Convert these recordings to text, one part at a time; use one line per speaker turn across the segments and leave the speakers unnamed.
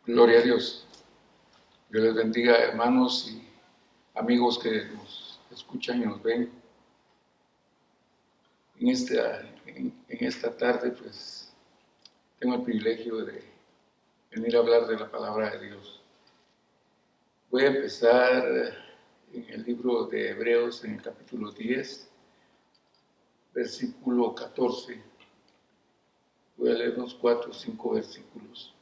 Gloria a Dios. Dios les bendiga, hermanos y amigos que nos escuchan y nos ven. En esta tarde, pues, tengo el privilegio de venir a hablar de la palabra de Dios. Voy a empezar en el libro de Hebreos, en el capítulo 10, versículo 14. Voy a leer unos 4 o 5 versículos,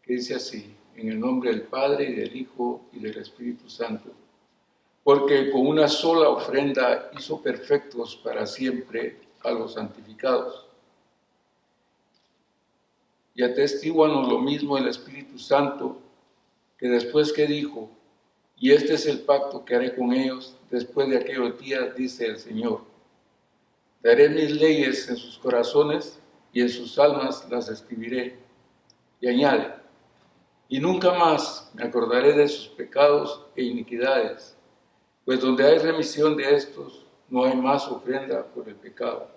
que dice así: en el nombre del Padre, y del Hijo, y del Espíritu Santo, porque con una sola ofrenda hizo perfectos para siempre a los santificados. Y atestiguanos lo mismo el Espíritu Santo, que después que dijo: y este es el pacto que haré con ellos después de aquellos días, dice el Señor, daré mis leyes en sus corazones y en sus almas las escribiré. Y añade: y nunca más me acordaré de sus pecados e iniquidades, pues donde hay remisión de estos, no hay más ofrenda por el pecado.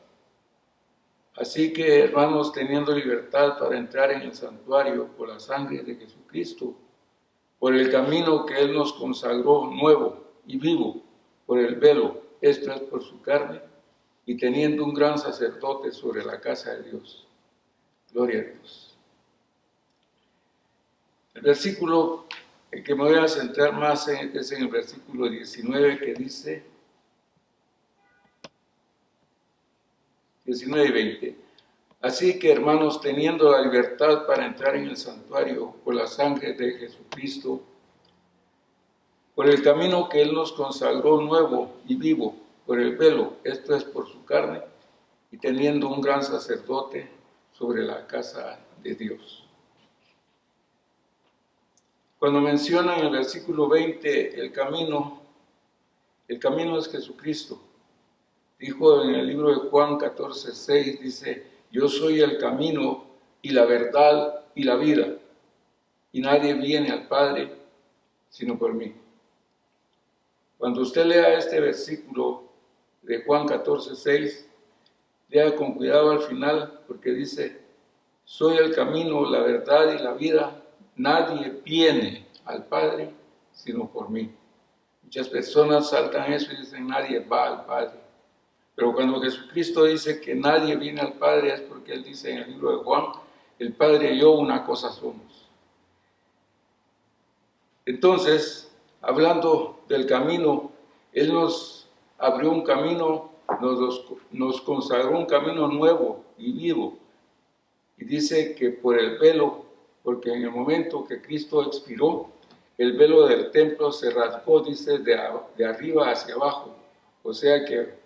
Así que, hermanos, teniendo libertad para entrar en el santuario por la sangre de Jesucristo, por el camino que Él nos consagró nuevo y vivo, por el velo, esto es por su carne, y teniendo un gran sacerdote sobre la casa de Dios. Gloria a Dios. El versículo en que me voy a centrar más es en el versículo 19, que dice, 19 y 20. Así que, hermanos, teniendo la libertad para entrar en el santuario por la sangre de Jesucristo, por el camino que Él nos consagró nuevo y vivo, por el velo, esto es por su carne, y teniendo un gran sacerdote sobre la casa de Dios. Cuando menciona en el versículo 20 el camino es Jesucristo. Dijo en el libro de Juan 14:6, dice: yo soy el camino y la verdad y la vida, y nadie viene al Padre sino por mí. Cuando usted lea este versículo de Juan 14:6, lea con cuidado al final, porque dice: soy el camino, la verdad y la vida, nadie viene al Padre sino por mí. Muchas personas saltan eso y dicen: nadie va al Padre. Pero cuando Jesucristo dice que nadie viene al Padre, es porque Él dice en el libro de Juan: el Padre y yo una cosa somos. Entonces, hablando del camino, Él nos abrió un camino, nos consagró un camino nuevo y vivo. Y dice que por el velo, porque en el momento que Cristo expiró, el velo del templo se rasgó, dice, de arriba hacia abajo. O sea que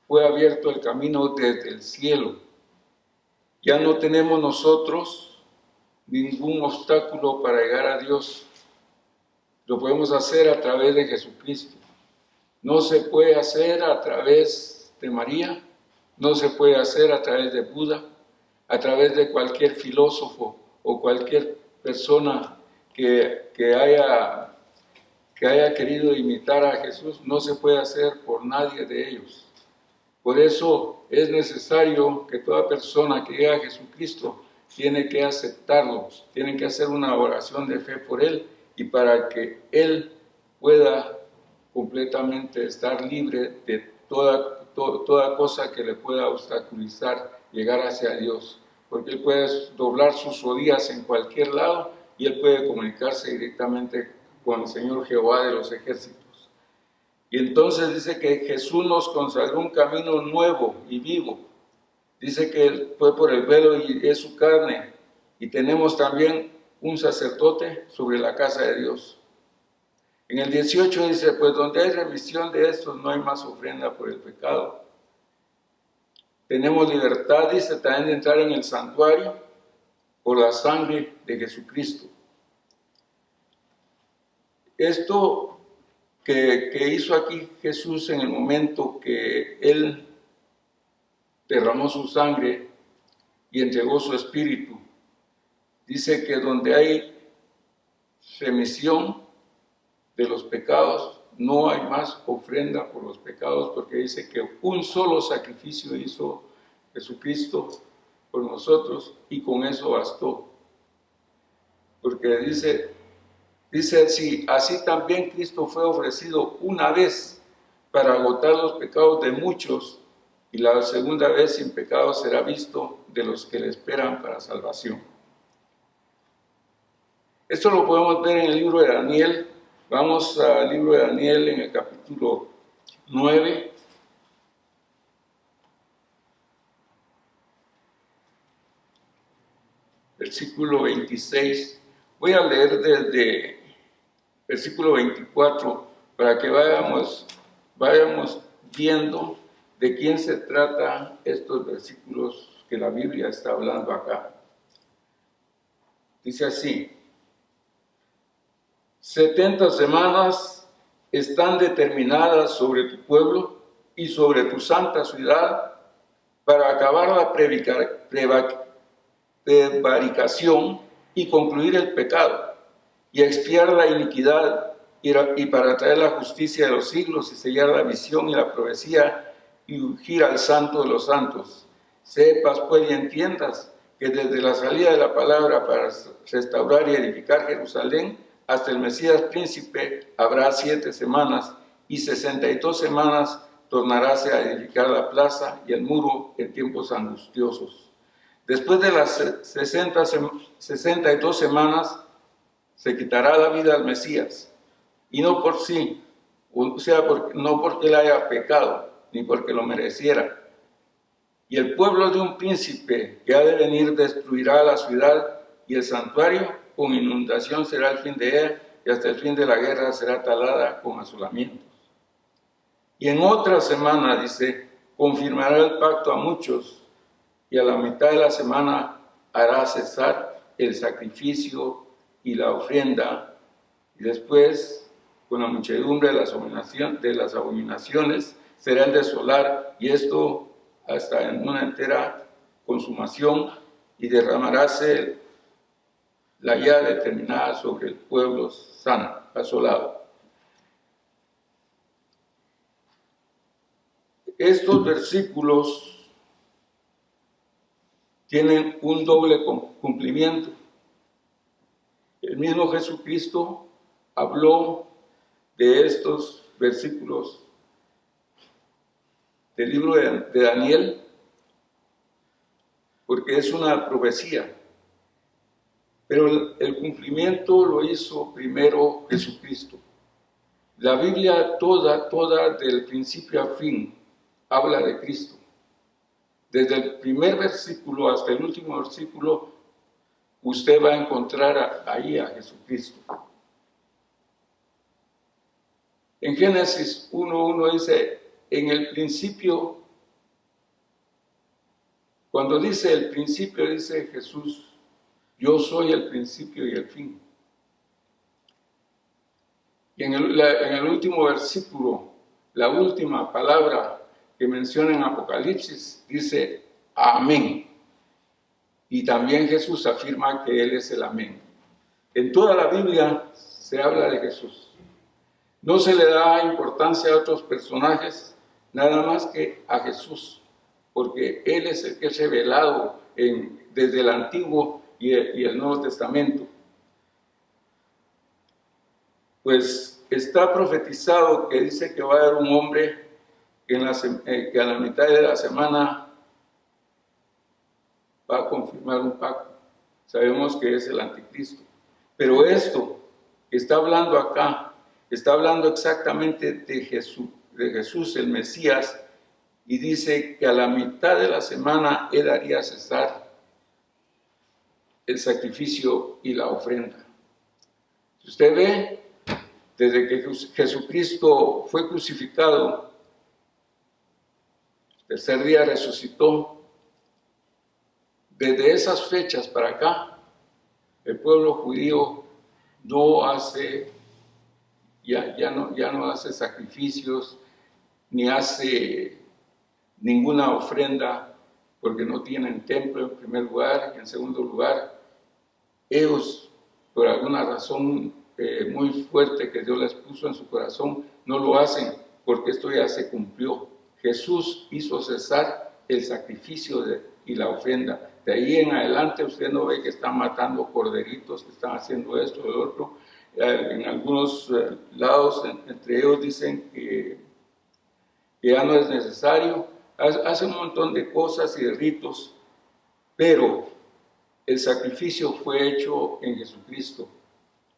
fue abierto el camino desde el cielo. Ya no tenemos nosotros ningún obstáculo para llegar a Dios. Lo podemos hacer a través de Jesucristo. No se puede hacer a través de María, no se puede hacer a través de Buda, a través de cualquier filósofo o cualquier persona que haya querido imitar a Jesús. No se puede hacer por nadie de ellos. Por eso es necesario que toda persona que llegue a Jesucristo tiene que aceptarlo, tiene que hacer una oración de fe por Él, y para que Él pueda completamente estar libre de toda cosa que le pueda obstaculizar llegar hacia Dios. Porque Él puede doblar sus rodillas en cualquier lado y Él puede comunicarse directamente con el Señor Jehová de los ejércitos. Y entonces dice que Jesús nos consagró un camino nuevo y vivo. Dice que Él fue por el velo y es su carne. Y tenemos también un sacerdote sobre la casa de Dios. En el 18 dice: pues donde hay remisión de estos, no hay más ofrenda por el pecado. Tenemos libertad, dice, también de entrar en el santuario por la sangre de Jesucristo. Esto que hizo aquí Jesús en el momento que Él derramó su sangre y entregó su espíritu, dice que donde hay remisión de los pecados, no hay más ofrenda por los pecados, porque dice que un solo sacrificio hizo Jesucristo por nosotros y con eso bastó. porque dice así también Cristo fue ofrecido una vez para agotar los pecados de muchos, y la segunda vez sin pecado será visto de los que le esperan para salvación. Esto lo podemos ver en el libro de Daniel. Vamos al libro de Daniel en el capítulo 9. Versículo 26. Voy a leer desde versículo 24 para que vayamos viendo de quién se trata estos versículos que la Biblia está hablando acá. Dice así: 70 semanas están determinadas sobre tu pueblo y sobre tu santa ciudad para acabar la prevaricación y concluir el pecado y expiar la iniquidad y para traer la justicia de los siglos y sellar la visión y la profecía y ungir al santo de los santos. Sepas pues y entiendas que desde la salida de la palabra para restaurar y edificar Jerusalén hasta el Mesías príncipe habrá 7 semanas, y 62 semanas tornaráse a edificar la plaza y el muro en tiempos angustiosos. Después de las 62 semanas se quitará la vida al Mesías, y no por sí, o sea, no porque él haya pecado, ni porque lo mereciera. Y el pueblo de un príncipe que ha de venir destruirá la ciudad y el santuario, con inundación será el fin de ella, y hasta el fin de la guerra será talada con asolamientos. Y en otra semana, dice, confirmará el pacto a muchos, y a la mitad de la semana hará cesar el sacrificio y la ofrenda, y después, con la muchedumbre de las abominaciones, será el desolar, y esto hasta en una entera consumación, y derramaráse la ya determinada sobre el pueblo sano, asolado. Estos versículos tienen un doble cumplimiento. El mismo Jesucristo habló de estos versículos del libro de Daniel, porque es una profecía. Pero el cumplimiento lo hizo primero Jesucristo. La Biblia toda, del principio a fin, habla de Cristo. Desde el primer versículo hasta el último versículo, usted va a encontrar ahí a Jesucristo. En Génesis 1:1 dice, en el principio, cuando dice el principio, dice Jesús, yo soy el principio y el fin. Y en el último versículo, la última palabra que menciona en Apocalipsis, dice amén. Y también Jesús afirma que Él es el amén. En toda la Biblia se habla de Jesús. No se le da importancia a otros personajes, nada más que a Jesús, porque Él es el que es revelado desde el Antiguo y el Nuevo Testamento. Pues está profetizado que dice que va a haber un hombre que a la mitad de la semana va a confirmar un pacto. Sabemos que es el anticristo. Pero esto que está hablando acá, está hablando exactamente de Jesús, el Mesías, y dice que a la mitad de la semana Él haría cesar el sacrificio y la ofrenda. Si usted ve, desde que Jesucristo fue crucificado, el tercer día resucitó, desde esas fechas para acá, el pueblo judío no hace, ya no hace sacrificios, ni hace ninguna ofrenda, porque no tienen templo en primer lugar, y en segundo lugar, ellos, por alguna razón muy fuerte que Dios les puso en su corazón, no lo hacen, porque esto ya se cumplió. Jesús hizo cesar el sacrificio y la ofrenda. De ahí en adelante usted no ve que están matando corderitos, que están haciendo esto, lo otro. En algunos lados, entre ellos dicen que ya no es necesario. Hace un montón de cosas y de ritos, pero el sacrificio fue hecho en Jesucristo.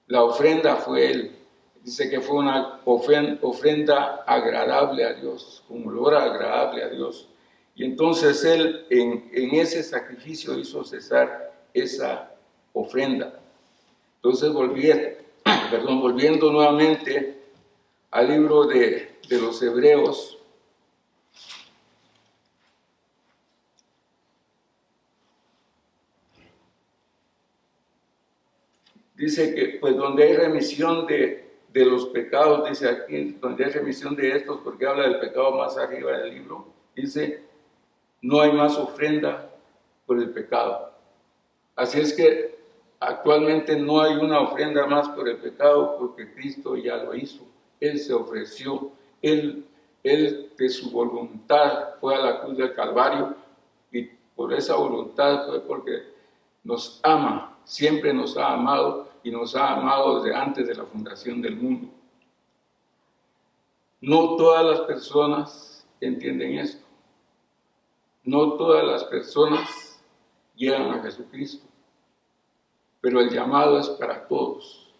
La ofrenda fue Él. Dice que fue una ofrenda agradable a Dios, con olor agradable a Dios. Y entonces Él en ese sacrificio hizo cesar esa ofrenda. Entonces volviendo nuevamente al libro de los Hebreos, dice que pues donde hay remisión de los pecados, dice aquí, donde hay remisión de estos, porque habla del pecado más arriba del libro, dice, no hay más ofrenda por el pecado. Así es que actualmente no hay una ofrenda más por el pecado, porque Cristo ya lo hizo. Él se ofreció, Él de su voluntad fue a la cruz del Calvario, y por esa voluntad fue porque nos ama, siempre nos ha amado, y nos ha amado desde antes de la fundación del mundo. No todas las personas entienden esto. No todas las personas llegan a Jesucristo, pero el llamado es para todos,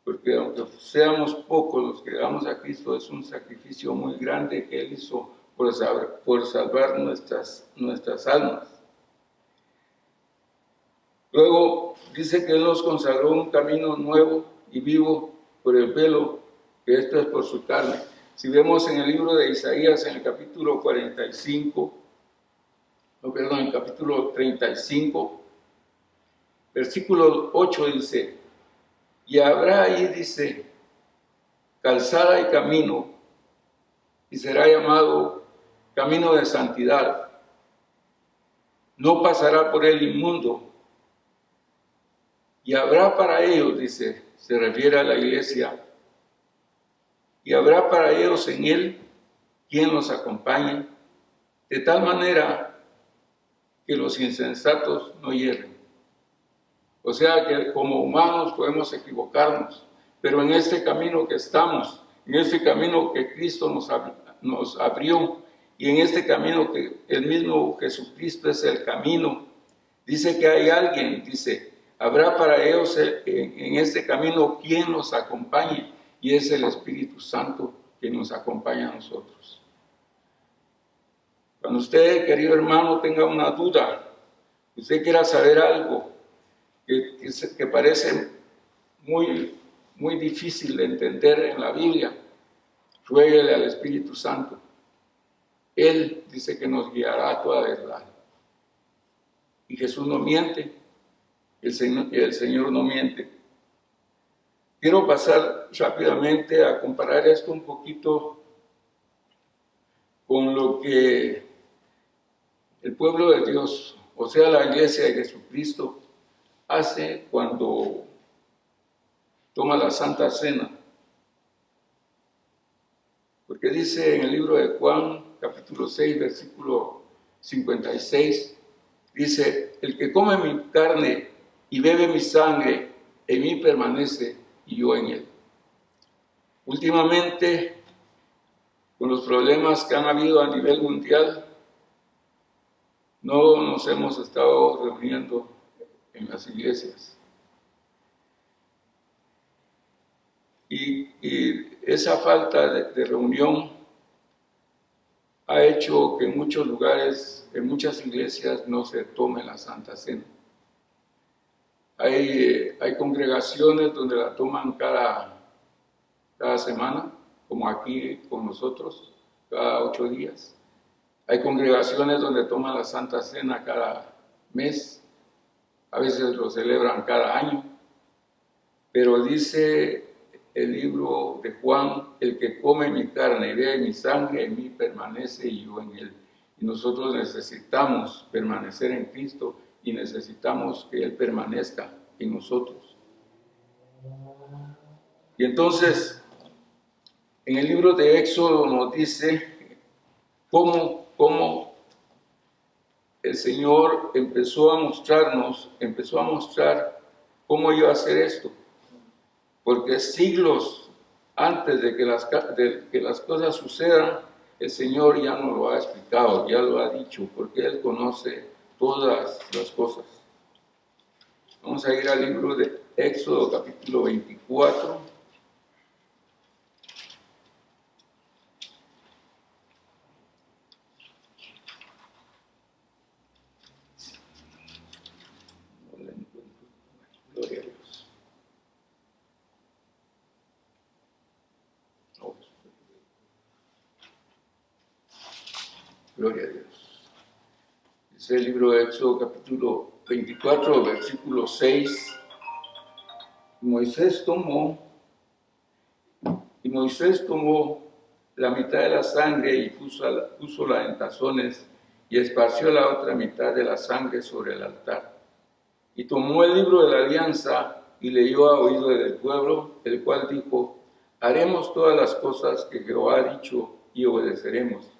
porque aunque seamos pocos los que llegamos a Cristo, es un sacrificio muy grande que Él hizo por salvar nuestras almas. Luego dice que Él nos consagró un camino nuevo y vivo por el velo, que esto es por su carne. Si vemos en el libro de Isaías, en el capítulo 35, versículo 8 dice, y habrá ahí, dice, calzada y camino, y será llamado camino de santidad. No pasará por él inmundo. Y habrá para ellos, dice, se refiere a la iglesia, y habrá para ellos en él quien los acompañe, de tal manera que los insensatos no hierren. O sea que como humanos podemos equivocarnos, pero en este camino que estamos, en este camino que Cristo nos abrió, y en este camino que el mismo Jesucristo es el camino, dice que hay alguien, dice, habrá para ellos en este camino quien nos acompañe, y es el Espíritu Santo que nos acompaña a nosotros. Cuando usted, querido hermano, tenga una duda, usted quiera saber algo que parece muy, muy difícil de entender en la Biblia, ruéguele al Espíritu Santo. Él dice que nos guiará a toda verdad. Y Jesús no miente, el Señor no miente. Quiero pasar rápidamente a comparar esto un poquito con lo que el pueblo de Dios, o sea, la iglesia de Jesucristo, hace cuando toma la Santa Cena. Porque dice en el libro de Juan, capítulo 6, versículo 56, dice, el que come mi carne y bebe mi sangre, en mí permanece y yo en él. Últimamente, con los problemas que han habido a nivel mundial, no nos hemos estado reuniendo en las iglesias. Y esa falta de reunión ha hecho que en muchos lugares, en muchas iglesias, no se tome la Santa Cena. Hay congregaciones donde la toman cada semana, como aquí con nosotros, cada 8 días. Hay congregaciones donde toman la Santa Cena cada mes, a veces lo celebran cada año, pero dice el libro de Juan, el que come mi carne y bebe mi sangre, en mí permanece y yo en él. Y nosotros necesitamos permanecer en Cristo y necesitamos que Él permanezca en nosotros. Y entonces, en el libro de Éxodo nos dice cómo el Señor empezó a mostrar cómo iba a hacer esto. Porque siglos antes de que las cosas sucedan, el Señor ya nos lo ha explicado, ya lo ha dicho, porque Él conoce todas las cosas. Vamos a ir al libro de Éxodo, capítulo 24. Gloria a Dios. Gloria a Dios. Dice el libro de Éxodo, capítulo 24, versículo 6. Moisés tomó la mitad de la sangre y púsola en tazones y esparció la otra mitad de la sangre sobre el altar. Y tomó el libro de la alianza y leyó a oído del pueblo, el cual dijo: haremos todas las cosas que Jehová ha dicho y obedeceremos.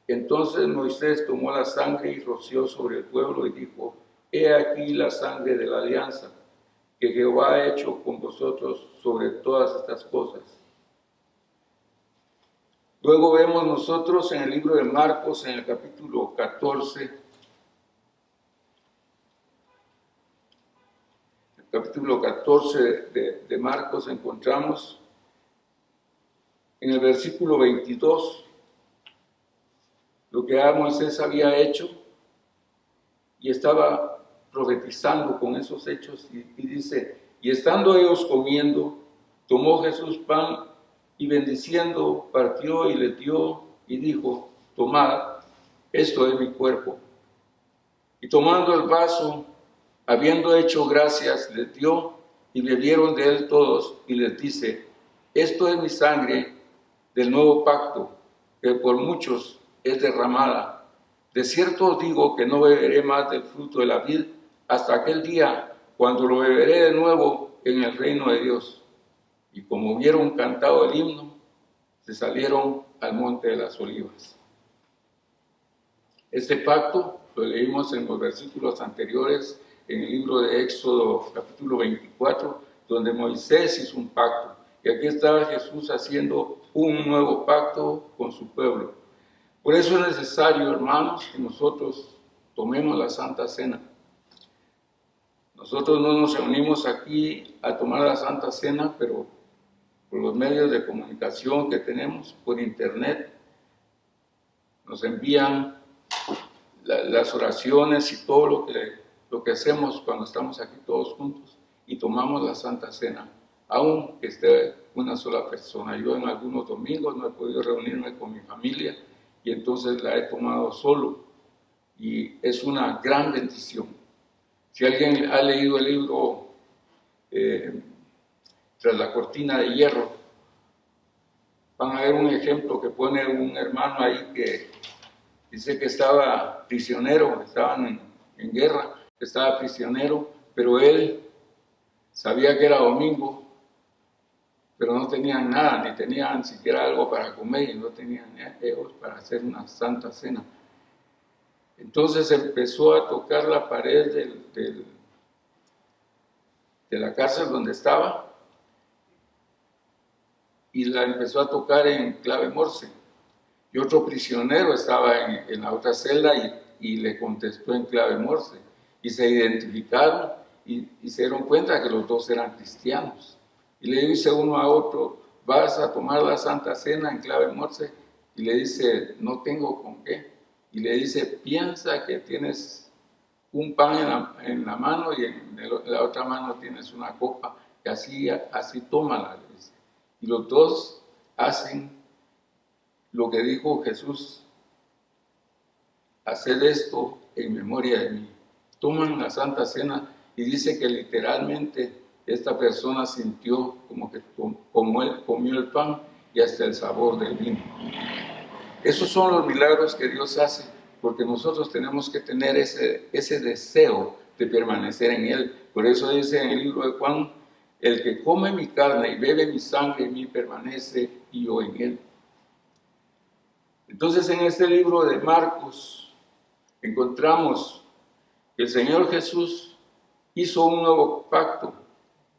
Entonces Moisés tomó la sangre y roció sobre el pueblo y dijo: he aquí la sangre de la alianza que Jehová ha hecho con vosotros sobre todas estas cosas. Luego vemos nosotros en el libro de Marcos, en el capítulo 14, de Marcos, encontramos en el versículo 22 lo que Moisés había hecho y estaba profetizando con esos hechos, y dice: y estando ellos comiendo, tomó Jesús pan y bendiciendo partió y les dio y dijo: tomad, esto es mi cuerpo. Y tomando el vaso, habiendo hecho gracias, les dio y bebieron de él todos, y les dice: esto es mi sangre del nuevo pacto, que por muchos es derramada. De cierto os digo que no beberé más del fruto de la vid hasta aquel día cuando lo beberé de nuevo en el reino de Dios. Y como hubieron cantado el himno, se salieron al monte de las olivas. Este pacto lo leímos en los versículos anteriores en el libro de Éxodo capítulo 24, donde Moisés hizo un pacto. Y aquí estaba Jesús haciendo un nuevo pacto con su pueblo. Por eso es necesario, hermanos, que nosotros tomemos la Santa Cena. Nosotros no nos reunimos aquí a tomar la Santa Cena, pero por los medios de comunicación que tenemos, por internet, nos envían las oraciones y todo lo que hacemos cuando estamos aquí todos juntos y tomamos la Santa Cena, aunque esté una sola persona. Yo en algunos domingos no he podido reunirme con mi familia y entonces la he tomado solo, y es una gran bendición. Si alguien ha leído el libro Tras la cortina de hierro, van a ver un ejemplo que pone un hermano ahí que dice que estaba prisionero, estaban en guerra, estaba prisionero, pero él sabía que era domingo, pero no tenían nada, ni tenían siquiera algo para comer, y no tenían ellos para hacer una santa cena. Entonces empezó a tocar la pared de la cárcel donde estaba, y la empezó a tocar en clave morse. Y otro prisionero estaba en la otra celda y le contestó en clave morse. Y se identificaron y se dieron cuenta que los dos eran cristianos. Y le dice uno a otro: vas a tomar la Santa Cena en clave morse. Y le dice: no tengo con qué. Y le dice: piensa que tienes un pan en la mano y en la otra mano tienes una copa. Y así tómala, le dice. Y los dos hacen lo que dijo Jesús: haced esto en memoria de mí. Toman la Santa Cena, y dice que literalmente esta persona sintió como él comió el pan y hasta el sabor del vino. Esos son los milagros que Dios hace, porque nosotros tenemos que tener ese deseo de permanecer en Él. Por eso dice en el libro de Juan: el que come mi carne y bebe mi sangre en mí permanece, y yo en él. Entonces, en este libro de Marcos, encontramos que el Señor Jesús hizo un nuevo pacto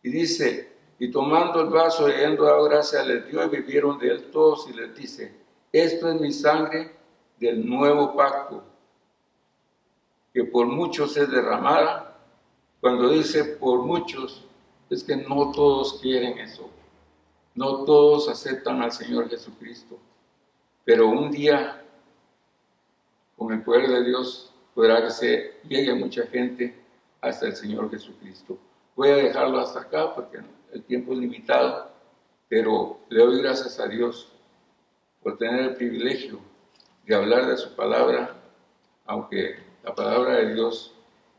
y dice, y tomando el vaso y habiendo dado gracia, les dio y bebieron de él todos y les dice, esto es mi sangre del nuevo pacto, que por muchos es derramada. Cuando dice por muchos, es que no todos quieren eso, no todos aceptan al Señor Jesucristo, pero un día, con el poder de Dios, podrá que se llegue mucha gente hasta el Señor Jesucristo. Voy a dejarlo hasta acá porque el tiempo es limitado, pero le doy gracias a Dios por tener el privilegio de hablar de su palabra, aunque la palabra de Dios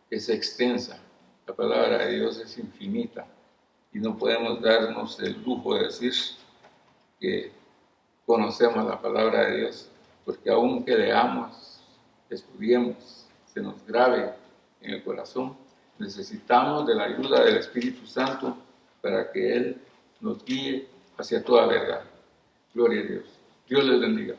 es extensa, la palabra de Dios es infinita y no podemos darnos el lujo de decir que conocemos la palabra de Dios, porque aunque leamos, estudiemos, se nos grabe en el corazón, necesitamos de la ayuda del Espíritu Santo para que Él nos guíe hacia toda verdad. Gloria a Dios. Dios les bendiga.